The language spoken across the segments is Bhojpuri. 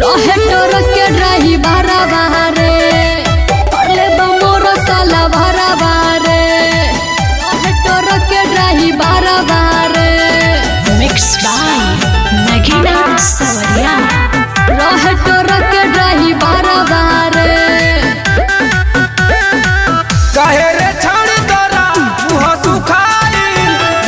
रहे टोर के रही बारा बारे परले बमोर साला भरा बारे रहे टोर के रही बारा बारे मिक्स बाय नगीना सवरिया रहे टोर के रही बारा बारे काहे रे छाड़ तोरा मुह सुखाई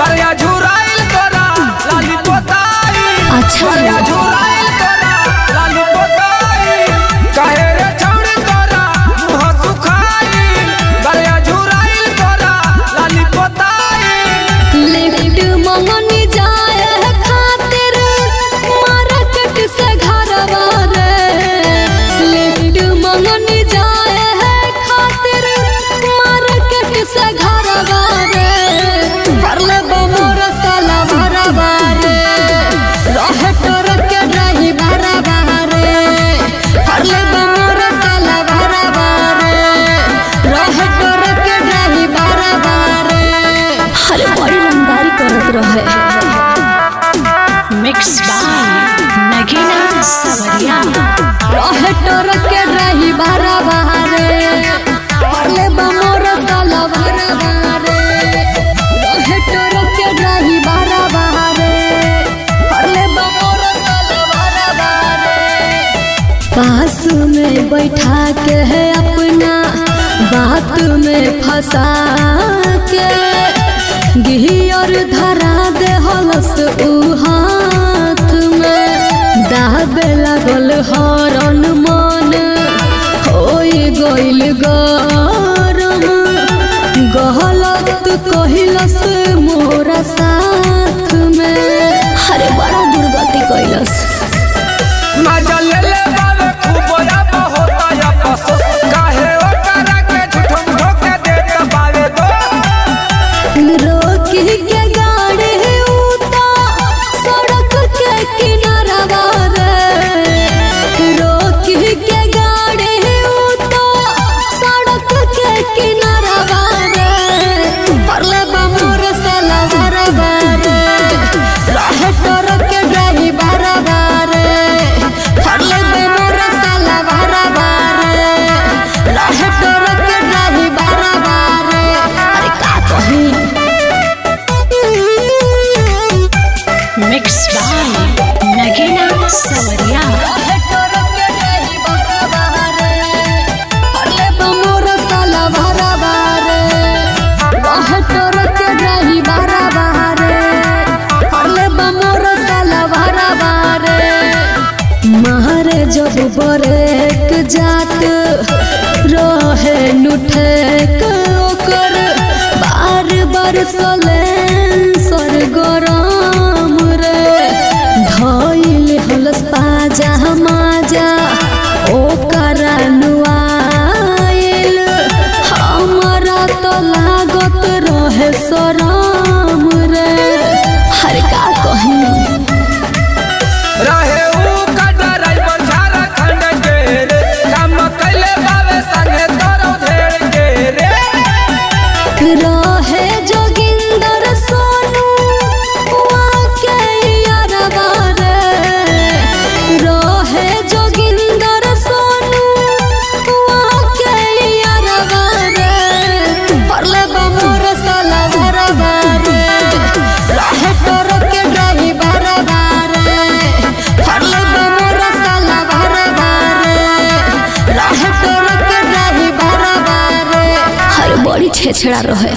बरिया झुराइल तोरा लाली पोताई अच्छा बरिया झुराइल तोरा लाली पोताई काहे रे छाड़ तोरा मुह सुखाई बरिया झुराइल तोरा लाली पोताई लिफ्ट मंगनी जाए खातिर मार्केट से घर बारे लिफ्ट मंगनी जाए खातिर मार्केट से घर बारे परले बमोर साला भरा बारे रहे टोर के रही भरा बारे परले बमोर साला भरा बारे रहे टोर के रही भरा बारे अरे बड़ी रंगदारी करत रहे मिक्स बाय नगीना सवरिया रहे टोर के रही भरा बारे परले बमोर साला भरा बारे रहे टोर के रही भरा बारे परले बमोर साला भरा बारे पास में बैठा के है अपना बात में फंसा के गियर धरा दे हलस उ हाथ में दाबे लागल हरन मन होई गइल गरम गहलत कहिलस मोरा साथ में अरे बड़ा दुर्गति कइलस मजा ले ले बावे खूब या होता या पसो काहे ओकरा के झूठम धोखे देत बावे दो रोकी के गाड़ी उता सड़क के किनारा बारे रोकी के गाड़ी उता सड़क के किनारा बारे परले बमोर साला भरा बारे रहे टोर के रही भरा बारे परले बमोर साला भरा बारे रहे टोर के रही भरा बारे अरे का कही मिक्स बाय नगीना सवरिया रहे टोर के रही भरा बारे परले बमोर साला भरा बारे रहे टोर के रही भरा बारे परले बमोर साला भरा बारे मारे जब बरेक जात रहे नुठेक ओकर बार बार सलेंसर गरम रे धइल हलस पाजा माजा ओकरा नुआइल हमरा तो लागत रहे शरम रे हर का कही रहे ऊ का ड्राइवर झारखंड के रे काम कैले बावे संगे तोरो धेड़ के रे रहे जोगिंदर सोनू वाके यारवा रे रहे जोगिंदर सोनू वाके यारवा रे परले बमोर साला भरा बारे रहे टोर के रही भरा बारे परले बमोर साला भरा बारे रहे टोर के रही भरा बारे हर बड़ी छेछड़ा रहे